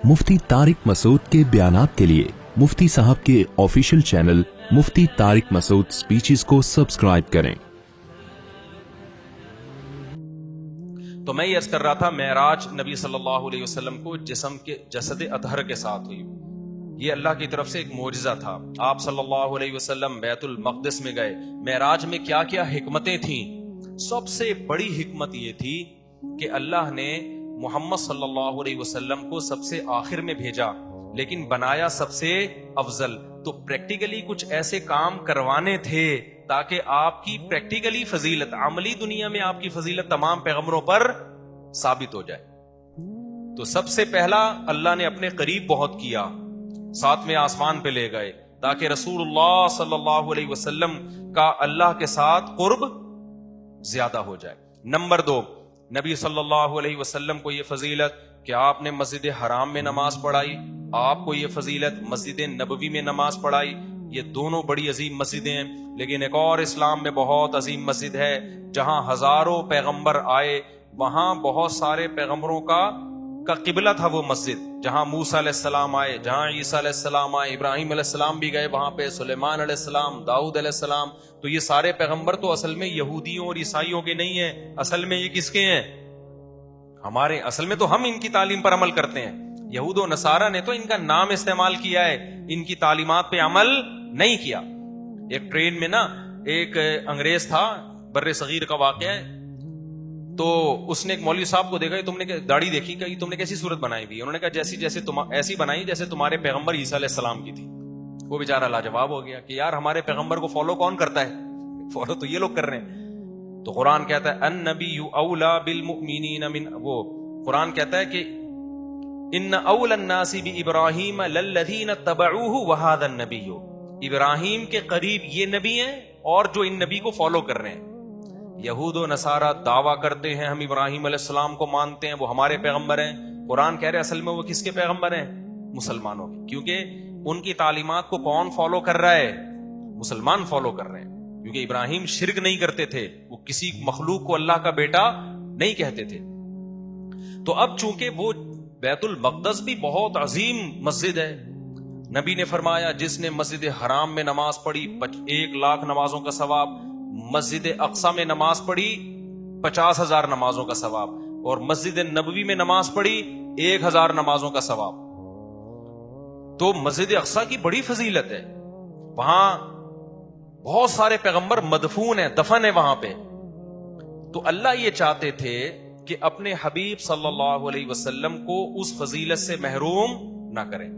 مفتی طارق مسعود کے بیانات کے لیے مفتی صاحب کے آفیشیل چینل مفتی طارق مسعود سپیچز کو سبسکرائب کریں۔ تو میں یہ عرض کر رہا تھا، معراج نبی صلی اللہ علیہ وسلم کو جسم کے جسد اطہر کے ساتھ ہوئی، یہ اللہ کی طرف سے ایک معجزہ تھا۔ آپ صلی اللہ علیہ وسلم بیت المقدس میں گئے، معراج میں کیا کیا حکمتیں تھیں؟ سب سے بڑی حکمت یہ تھی کہ اللہ نے محمد صلی اللہ علیہ وسلم کو سب سے آخر میں بھیجا، لیکن بنایا سب سے افضل۔ تو پریکٹیکلی کچھ ایسے کام کروانے تھے تاکہ آپ کی پریکٹیکلی فضیلت، عملی دنیا میں آپ کی فضیلت تمام پیغمبروں پر ثابت ہو جائے۔ تو سب سے پہلا اللہ نے اپنے قریب بہت کیا، ساتویں آسمان پہ لے گئے تاکہ رسول اللہ صلی اللہ علیہ وسلم کا اللہ کے ساتھ قرب زیادہ ہو جائے۔ نمبر 2، نبی صلی اللہ علیہ وسلم کو یہ فضیلت کہ آپ نے مسجد حرام میں نماز پڑھائی، آپ کو یہ فضیلت مسجد نبوی میں نماز پڑھائی۔ یہ دونوں بڑی عظیم مسجدیں ہیں، لیکن ایک اور اسلام میں بہت عظیم مسجد ہے جہاں ہزاروں پیغمبر آئے، وہاں بہت سارے پیغمبروں کا قبلہ تھا وہ مسجد، جہاں موسیٰ علیہ السلام آئے، جہاں عیسیٰ علیہ السلام آئے، ابراہیم علیہ السلام بھی گئے وہاں پہ، سلیمان علیہ السلام، داؤد علیہ السلام۔ تو یہ سارے پیغمبر تو اصل میں یہودیوں اور عیسائیوں کے نہیں ہیں، اصل میں یہ کس کے ہیں؟ ہمارے۔ اصل میں تو ہم ان کی تعلیم پر عمل کرتے ہیں، یہود و نصارہ نے تو ان کا نام استعمال کیا ہے، ان کی تعلیمات پہ عمل نہیں کیا۔ ایک ٹرین میں نا ایک انگریز تھا، بر صغیر کا واقعہ ہے، تو اس نے ایک مولوی صاحب کو دیکھا، تم نے داڑھی دیکھی کہ تم نے کیسی صورت بنائی ہوئی؟ انہوں نے کہا جیسی ایسی بنائی جیسے تمہارے پیغمبر عیسیٰ علیہ السلام کی تھی۔ وہ بیچارہ لاجواب ہو گیا کہ یار ہمارے پیغمبر کو فالو کون کرتا ہے؟ فالو تو یہ لوگ کر رہے ہیں۔ تو قرآن کہتا ہے النبی اولا بالمؤمنین من، وہ قرآن کہتا ہے کہ ان اول الناس بابراہیم للذین اتبعوہ وہذا النبی، ابراہیم کے قریب یہ نبی ہیں اور جو ان نبی کو فالو کر رہے ہیں۔ یہود و نصارہ دعویٰ کرتے ہیں ہم ابراہیم علیہ السلام کو مانتے ہیں، وہ ہمارے پیغمبر ہیں۔ قرآن کہہ رہے اصل میں وہ کس کے پیغمبر ہیں؟ مسلمانوں کے، کیونکہ ان کی تعلیمات کو کون فالو کر رہا ہے؟ مسلمان فالو کر رہے ہیں، کیونکہ ابراہیم شرک نہیں کرتے تھے، وہ کسی مخلوق کو اللہ کا بیٹا نہیں کہتے تھے۔ تو اب چونکہ وہ بیت المقدس بھی بہت عظیم مسجد ہے، نبی نے فرمایا جس نے مسجد حرام میں نماز پڑھی 1,00,000 نمازوں کا ثواب، مسجد اقصی میں نماز پڑھی 50,000 نمازوں کا ثواب، اور مسجد نبوی میں نماز پڑھی 1,000 نمازوں کا ثواب۔ تو مسجد اقصی کی بڑی فضیلت ہے، وہاں بہت سارے پیغمبر مدفون ہیں، دفن ہے وہاں پہ۔ تو اللہ یہ چاہتے تھے کہ اپنے حبیب صلی اللہ علیہ وسلم کو اس فضیلت سے محروم نہ کریں۔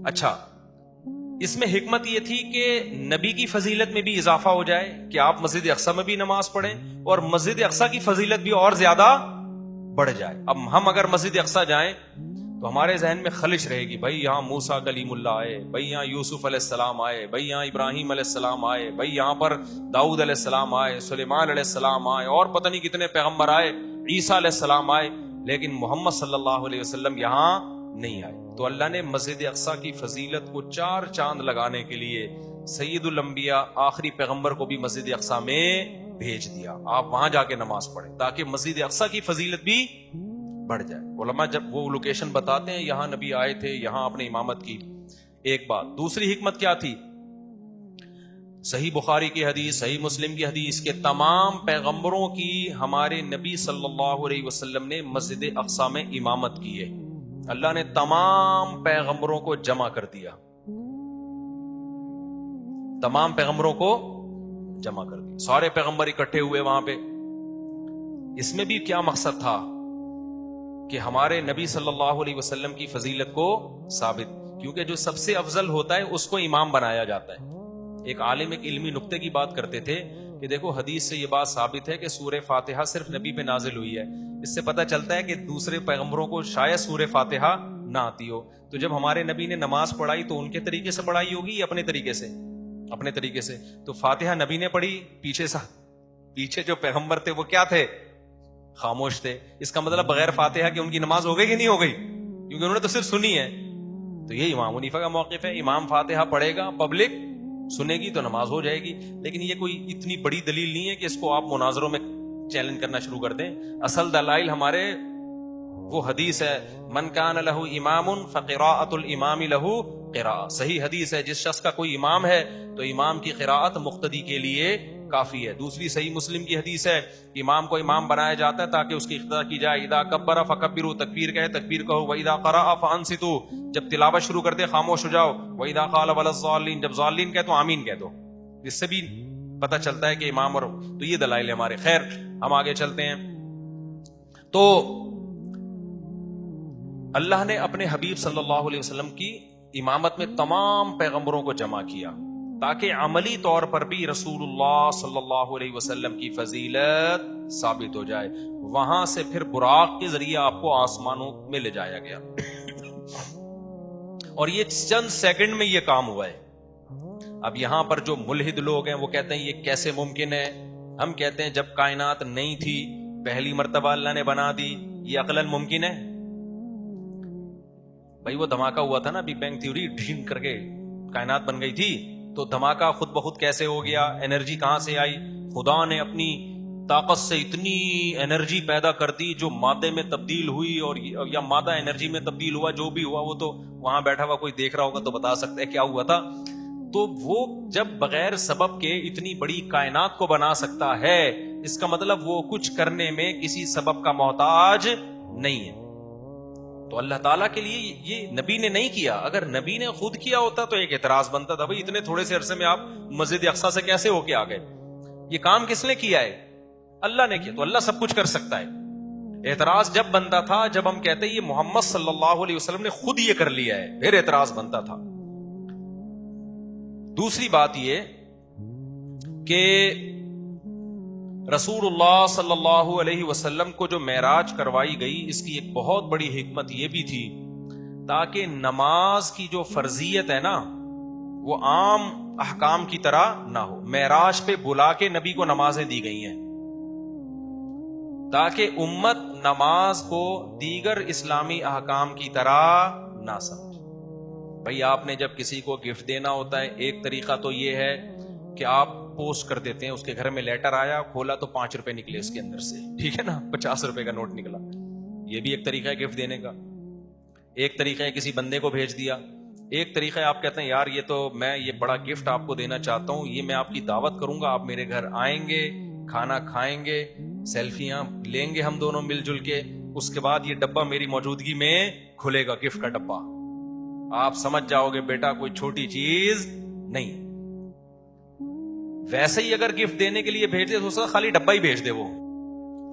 اچھا، اس میں حکمت یہ تھی کہ نبی کی فضیلت میں بھی اضافہ ہو جائے کہ آپ مسجد اقصی میں بھی نماز پڑھیں اور مسجد اقصی کی فضیلت بھی اور زیادہ بڑھ جائے۔ اب ہم اگر مسجد اقصی جائیں تو ہمارے ذہن میں خلش رہے گی، بھائی یہاں موسیٰ کلیم اللہ آئے، بھائی یہاں یوسف علیہ السلام آئے، بھائی یہاں ابراہیم علیہ السلام آئے، بھائی یہاں پر داؤد علیہ السلام آئے، سلیمان علیہ السلام آئے، اور پتہ نہیں کتنے پیغمبر آئے، عیسیٰ علیہ السلام آئے، لیکن محمد صلی اللہ علیہ وسلم یہاں نہیں آئے۔ تو اللہ نے مسجد اقصی کی فضیلت کو 4 چاند لگانے کے لیے سید الانبیاء آخری پیغمبر کو بھی مسجد اقصی میں بھیج دیا، آپ وہاں جا کے نماز پڑھیں تاکہ مسجد اقصی کی فضیلت بھی بڑھ جائے۔ علماء جب وہ لوکیشن بتاتے ہیں یہاں نبی آئے تھے، یہاں آپ نے امامت کی، ایک بات۔ دوسری حکمت کیا تھی؟ صحیح بخاری کی حدیث، صحیح مسلم کی حدیث کہ تمام پیغمبروں کی ہمارے نبی صلی اللہ علیہ وسلم نے مسجد اقصی میں امامت کی ہے۔ اللہ نے تمام پیغمبروں کو جمع کر دیا، تمام پیغمبروں کو جمع کر دیا، سارے پیغمبر اکٹھے ہوئے وہاں پہ۔ اس میں بھی کیا مقصد تھا کہ ہمارے نبی صلی اللہ علیہ وسلم کی فضیلت کو ثابت، کیونکہ جو سب سے افضل ہوتا ہے اس کو امام بنایا جاتا ہے۔ ایک عالم ایک علمی نقطے کی بات کرتے تھے کہ دیکھو حدیث سے یہ بات ثابت ہے کہ سورہ فاتحہ صرف نبی پہ نازل ہوئی ہے، اس سے پتہ چلتا ہے کہ دوسرے پیغمبروں کو شاید سورہ فاتحہ نہ آتی ہو۔ تو جب ہمارے نبی نے نماز پڑھائی تو ان کے طریقے سے پڑھائی ہوگی یا اپنے طریقے سے؟ اپنے طریقے سے۔ تو فاتحہ نبی نے پڑھی، پیچھے جو پیغمبر تھے وہ کیا تھے؟ خاموش تھے۔ اس کا مطلب بغیر فاتحہ کہ ان کی نماز ہو گئی کہ نہیں ہو گئی؟ کیونکہ انہوں نے تو صرف سنی ہے۔ تو یہ امام حنیفہ کا موقف ہے، امام فاتحہ پڑھے گا، پبلک سنے گی تو نماز ہو جائے گی۔ لیکن یہ کوئی اتنی بڑی دلیل نہیں ہے کہ اس کو آپ مناظروں میں چیلنج کرنا شروع کر دیں۔ اصل دلائل ہمارے وہ حدیث ہے من کان لہ امام فقراءۃ الامام لہ قراءۃ. صحیح حدیث ہے جس شخص کا کوئی امام ہے تو امام کی قراءت مقتدی کے لیے کافی ہے. دوسری صحیح مسلم کی حدیث ہے کہ امام کو امام بنایا جاتا ہے تاکہ اس کی اقتدا کی جائے. اذا کبر فکبروا، تکبیر کہے تکبیر کہو. واذا قرأ فانصتوا، جب تلاوت شروع کر دے خاموش ہو جاؤ. واذا قال ولا الضالین، جب ضالین کہے تو آمین کہہ دو. اس سے بھی پتہ چلتا ہے کہ امام. اور تو یہ دلائل ہمارے. خیر ہم آگے چلتے ہیں. تو اللہ نے اپنے حبیب صلی اللہ علیہ وسلم کی امامت میں تمام پیغمبروں کو جمع کیا تاکہ عملی طور پر بھی رسول اللہ صلی اللہ علیہ وسلم کی فضیلت ثابت ہو جائے. وہاں سے پھر براق کے ذریعے آپ کو آسمانوں میں لے جایا گیا اور یہ چند سیکنڈ میں یہ کام ہوا ہے. اب یہاں پر جو ملحد لوگ ہیں وہ کہتے ہیں یہ کیسے ممکن ہے. ہم کہتے ہیں جب کائنات نہیں تھی پہلی مرتبہ اللہ نے بنا دی، یہ عقلاً ممکن ہے؟ بھائی وہ دھماکہ ہوا تھا نا بگ بینگ تھیوری، ڈھین کر کے کائنات بن گئی تھی. تو دھماکہ خود بخود کیسے ہو گیا؟ انرجی کہاں سے آئی؟ خدا نے اپنی طاقت سے اتنی انرجی پیدا کر دی جو مادے میں تبدیل ہوئی، اور یا مادہ انرجی میں تبدیل ہوا. جو بھی ہوا وہ تو وہاں بیٹھا ہوا کوئی دیکھ رہا ہوگا تو بتا سکتا ہے کیا ہوا تھا. تو وہ جب بغیر سبب کے اتنی بڑی کائنات کو بنا سکتا ہے، اس کا مطلب وہ کچھ کرنے میں کسی سبب کا محتاج نہیں ہے. تو اللہ تعالیٰ کے لیے یہ نبی نے نہیں کیا. اگر نبی نے خود کیا ہوتا تو ایک اعتراض بنتا تھا، بھائی اتنے تھوڑے سے عرصے میں آپ مسجد اقصیٰ سے کیسے ہو کے آ گئے؟ یہ کام کس نے کیا ہے؟ اللہ نے کیا. تو اللہ سب کچھ کر سکتا ہے. اعتراض جب بنتا تھا جب ہم کہتے یہ محمد صلی اللہ علیہ وسلم نے خود یہ کر لیا ہے، پھر اعتراض بنتا تھا. دوسری بات یہ کہ رسول اللہ صلی اللہ علیہ وسلم کو جو معراج کروائی گئی، اس کی ایک بہت بڑی حکمت یہ بھی تھی تاکہ نماز کی جو فرضیت ہے نا وہ عام احکام کی طرح نہ ہو. معراج پہ بلا کے نبی کو نمازیں دی گئی ہیں تاکہ امت نماز کو دیگر اسلامی احکام کی طرح نہ سمجھے. بھئی آپ نے جب کسی کو گفٹ دینا ہوتا ہے، ایک طریقہ تو یہ ہے کہ آپ پوسٹ کر دیتے ہیں. اس کے گھر میں لیٹر آیا، کھولا تو 5 روپے نکلے اس کے اندر سے، ٹھیک ہے نا، 50 روپے کا نوٹ نکلا. یہ بھی ایک طریقہ ہے گفٹ دینے کا. ایک طریقہ ہے کسی بندے کو بھیج دیا. ایک طریقہ ہے آپ کہتے ہیں یار یہ تو میں یہ بڑا گفٹ آپ کو دینا چاہتا ہوں، یہ میں آپ کی دعوت کروں گا، آپ میرے گھر آئیں گے، کھانا کھائیں گے، سیلفیاں لیں گے ہم دونوں مل جل کے، اس کے بعد یہ ڈبہ میری موجودگی میں کھلے گا، گفٹ کا ڈبہ. آپ سمجھ جاؤ گے بیٹا کوئی چھوٹی چیز نہیں. ویسے ہی اگر گفٹ دینے کے لیے بھیج دے تو اس کا خالی ڈبہ ہی بھیج دے. وہ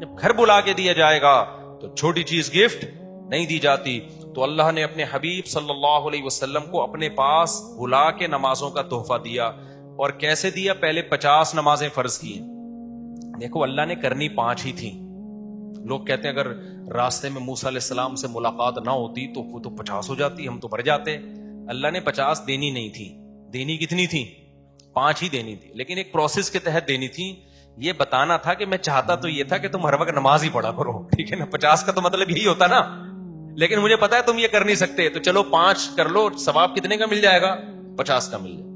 جب گھر بلا کے دیا جائے گا تو چھوٹی چیز گفٹ نہیں دی جاتی. تو اللہ نے اپنے حبیب صلی اللہ علیہ وسلم کو اپنے پاس بلا کے نمازوں کا تحفہ دیا. اور کیسے دیا؟ پہلے 50 نمازیں فرض کی. دیکھو اللہ نے کرنی 5 ہی تھی. لوگ کہتے ہیں اگر راستے میں موسیٰ علیہ السلام سے ملاقات نہ ہوتی تو وہ تو 50 ہو جاتی، ہم تو مر جاتے. اللہ نے 50 دینی نہیں تھی. دینی کتنی تھی؟ 5 ہی دینی تھی، لیکن ایک پروسیس کے تحت دینی تھی. یہ بتانا تھا کہ میں چاہتا تو یہ تھا کہ تم ہر وقت نماز ہی پڑھا کرو، ٹھیک ہے نا. 50 کا تو مطلب یہی ہوتا نا، لیکن مجھے پتا ہے تم یہ کر نہیں سکتے، تو چلو 5 کر لو. ثواب کتنے کا مل جائے گا؟ 50 کا مل جائے.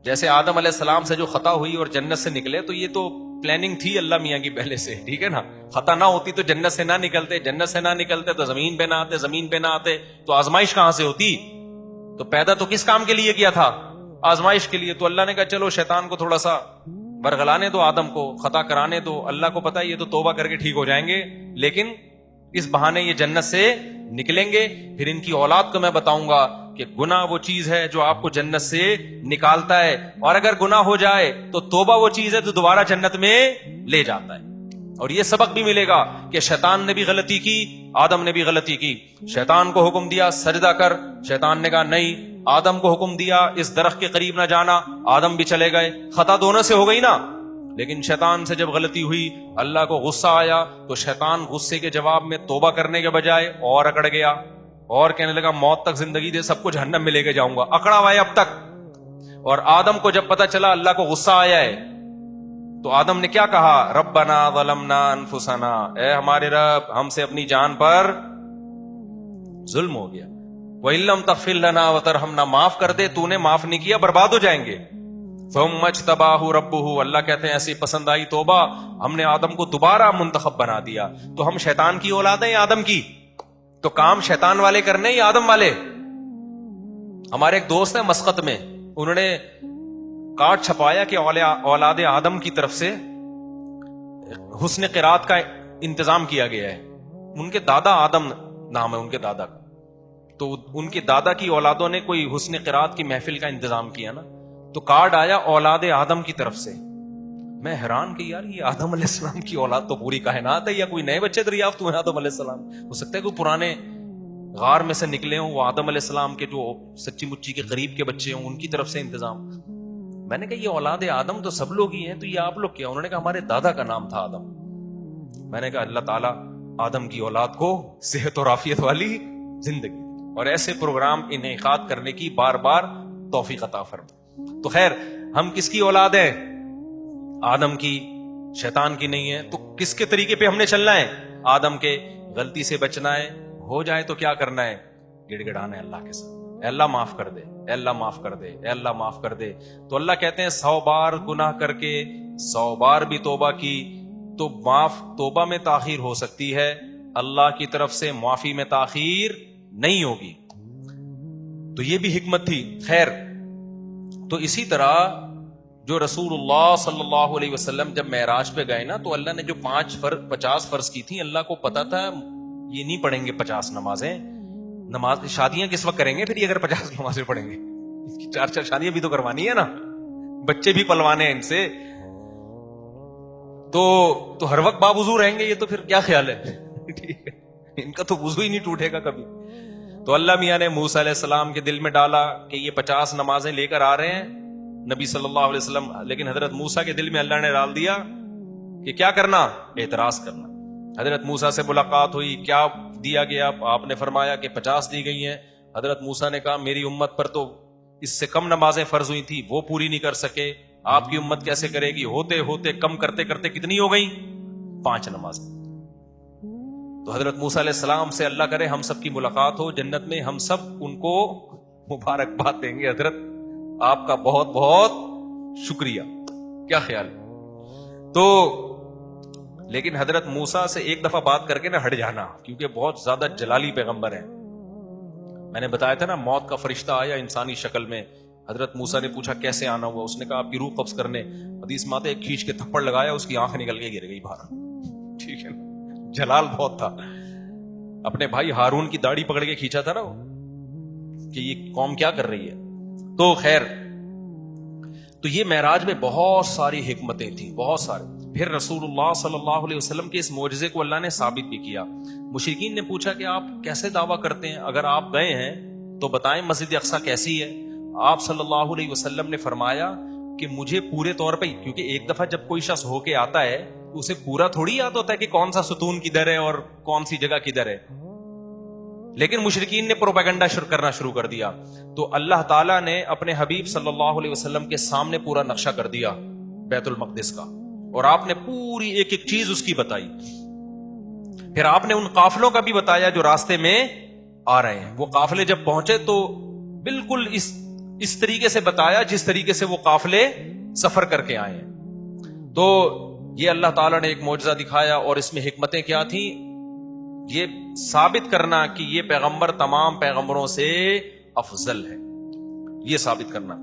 جیسے آدم علیہ السلام سے جو خطا ہوئی اور جنت سے نکلے، تو یہ تو پلاننگ تھی اللہ میاں کی پہلے سے، ٹھیک ہے نا. خطا نہ ہوتی تو جنت سے نہ نکلتے، جنت سے نہ نکلتے تو زمین پہ نہ آتے، زمین پہ نہ آتے تو آزمائش کہاں سے ہوتی؟ تو پیدا تو کس کام کے لیے کیا تھا؟ آزمائش کے لیے. تو اللہ نے کہا چلو شیطان کو تھوڑا سا برگلانے دو، آدم کو خطا کرانے دو. اللہ کو پتا ہے یہ تو توبہ کر کے ٹھیک ہو جائیں گے، لیکن اس بہانے یہ جنت سے نکلیں گے. پھر ان کی اولاد کو میں بتاؤں گا کہ گناہ وہ چیز ہے جو آپ کو جنت سے نکالتا ہے، اور اگر گناہ ہو جائے تو توبہ وہ چیز ہے جو دوبارہ جنت میں لے جاتا ہے. اور یہ سبق بھی ملے گا کہ شیطان نے بھی غلطی کی، آدم نے بھی غلطی کی. شیطان کو حکم دیا سجدہ کر، شیطان نے کہا نہیں. آدم کو حکم دیا اس درخت کے قریب نہ جانا، آدم بھی چلے گئے. خطا دونوں سے ہو گئی نا. لیکن شیطان سے جب غلطی ہوئی، اللہ کو غصہ آیا، تو شیطان غصے کے جواب میں توبہ کرنے کے بجائے اور اکڑ گیا اور کہنے لگا موت تک زندگی دے، سب کو جہنم میں لے کے جاؤں گا. اکڑا ہوا ہے اب تک. اور آدم کو جب پتا چلا اللہ کو غصہ آیا ہے تو آدم نے کیا کہا؟ ربنا ظلمنا انفسنا، اے ہمارے رب ہم سے اپنی جان پر ظلم ہو گیا. وَإِن لَّمْ تَغْفِرْ لَنَا وَتَرْحَمْنَا، معاف کر دے، تو نے معاف نہیں کیا برباد ہو جائیں گے. ثم اجتباہ ربہ، اللہ کہتے ہیں ایسی پسند آئی توبہ، ہم نے آدم کو دوبارہ منتخب بنا دیا. تو ہم شیطان کی اولاد ہیں یا آدم کی؟ تو کام شیطان والے کرنے یا آدم والے؟ ہمارے ایک دوست ہیں مسقط میں، انہوں نے کارڈ چھپایا کہ اولاد آدم کی طرف سے حسن قرات کا انتظام کیا گیا ہے. ان کے دادا آدم نام ہے ان کے دادا کا، تو ان کے دادا کی اولادوں نے کوئی حسن قرات کی محفل کا انتظام کیا نا، تو کارڈ آیا اولاد آدم کی طرف سے. میں حیران کہ یار یہ آدم علیہ السلام کی اولاد تو پوری کائنات ہے، یا کوئی نئے بچے دریافت ہوئے آدم علیہ السلام؟ ہو سکتا ہے کوئی پرانے غار میں سے نکلے ہوں، وہ آدم علیہ السلام کے جو سچی مچی کے قریب کے بچے ہوں، ان کی طرف سے انتظام. میں نے کہا یہ اولاد آدم تو سب لوگ ہی ہیں، تو یہ آپ لوگ کیا؟ انہوں نے کہا ہمارے دادا کا نام تھا آدم. میں نے کہا اللہ تعالیٰ آدم کی اولاد کو صحت اور عافیت والی زندگی اور ایسے پروگرام انعقاد کرنے کی بار بار توفیق عطا فرمائے. تو خیر، ہم کس کی اولاد ہیں؟ آدم کی، شیطان کی نہیں ہے. تو کس کے طریقے پہ ہم نے چلنا ہے؟ آدم کے. غلطی سے بچنا ہے، ہو جائے تو کیا کرنا ہے؟ گڑ گڑانا ہے اللہ کے ساتھ، اے اللہ معاف کر دے، اے اللہ معاف کر دے، اے اللہ معاف کر دے. تو اللہ کہتے ہیں 100 بار گناہ کر کے 100 بار بھی توبہ کی تو معاف، توبہ میں تاخیر ہو سکتی ہے، اللہ کی طرف سے معافی میں تاخیر نہیں ہوگی. تو یہ بھی حکمت تھی. خیر، تو اسی طرح جو رسول اللہ صلی اللہ علیہ وسلم جب معراج پہ گئے نا، تو اللہ نے جو 50 فرض کی تھی، اللہ کو پتا تھا یہ نہیں پڑھیں گے 50 نمازیں. نماز شادیاں کس وقت کریں گے پھر یہ اگر 50 نمازیں پڑھیں گے؟ 4 شادیاں بھی تو کروانی ہے نا، بچے بھی پلوانے ہیں ان سے. تو ہر وقت باوضو رہیں گے یہ تو پھر کیا خیال ہے؟ ٹھیک ہے، ان کا تو وضو ہی نہیں ٹوٹے گا کبھی. تو اللہ میاں نے موسیٰ علیہ السلام کے دل میں ڈالا کہ یہ 50 نمازیں لے کر آ رہے ہیں نبی صلی اللہ علیہ وسلم، لیکن حضرت موسیٰ کے دل میں اللہ نے ڈال دیا کہ کیا کرنا؟ اعتراض کرنا. حضرت موسیٰ سے ملاقات ہوئی، کیا دیا گیا؟ آپ نے فرمایا کہ 50 دی گئی ہیں. حضرت موسیٰ نے کہا میری امت پر تو اس سے کم نمازیں فرض ہوئی تھی، وہ پوری نہیں کر سکے، آپ کی امت کیسے کرے گی؟ ہوتے ہوتے کم کرتے کرتے کتنی ہو گئی؟ 5 نمازیں. تو حضرت موسیٰ علیہ السلام سے اللہ کرے ہم سب کی ملاقات ہو جنت میں، ہم سب ان کو مبارکباد دیں گے، حضرت آپ کا بہت بہت شکریہ. کیا خیال ہے؟ تو لیکن حضرت موسیٰ سے ایک دفعہ بات کر کے نہ ہٹ جانا، کیونکہ بہت زیادہ جلالی پیغمبر ہیں. میں نے بتایا تھا نا، موت کا فرشتہ آیا انسانی شکل میں. حضرت موسیٰ نے پوچھا کیسے آنا ہوا؟ اس نے کہا آپ کی روح قبض کرنے. حدیث میں آتا ہے کھینچ کے تھپڑ لگایا، اس کی آنکھ نکل کے گر گئی باہر. ٹھیک ہے نا، جلال بہت تھا. اپنے بھائی ہارون کی داڑھی پکڑ کے کھینچا تھا نا وہ، کہ یہ قوم کیا کر رہی ہے. تو خیر، تو یہ معراج میں بہت ساری حکمتیں تھیں، بہت سارے. پھر رسول اللہ صلی اللہ علیہ وسلم کے اس معجزے کو اللہ نے ثابت بھی کیا. مشرکین نے پوچھا کہ آپ کیسے دعویٰ کرتے ہیں؟ اگر آپ گئے ہیں تو بتائیں مسجد اقصیٰ کیسی ہے؟ آپ صلی اللہ علیہ وسلم نے فرمایا کہ مجھے پورے طور پہ، کیونکہ ایک دفعہ جب کوئی شخص ہو کے آتا ہے تو اسے پورا تھوڑی یاد ہوتا ہے کہ کون سا ستون کدھر ہے اور کون سی جگہ کدھر ہے. لیکن مشرکین نے پروپیگنڈا کرنا شروع کر دیا. تو اللہ تعالیٰ نے اپنے حبیب صلی اللہ علیہ وسلم کے سامنے پورا نقشہ کر دیا بیت المقدس کا، اور آپ نے پوری ایک ایک چیز اس کی بتائی. پھر آپ نے ان قافلوں کا بھی بتایا جو راستے میں آ رہے ہیں. وہ قافلے جب پہنچے تو بالکل اس طریقے سے بتایا جس طریقے سے وہ قافلے سفر کر کے آئے ہیں. تو یہ اللہ تعالیٰ نے ایک معجزہ دکھایا، اور اس میں حکمتیں کیا تھیں؟ یہ ثابت کرنا کہ یہ پیغمبر تمام پیغمبروں سے افضل ہے، یہ ثابت کرنا.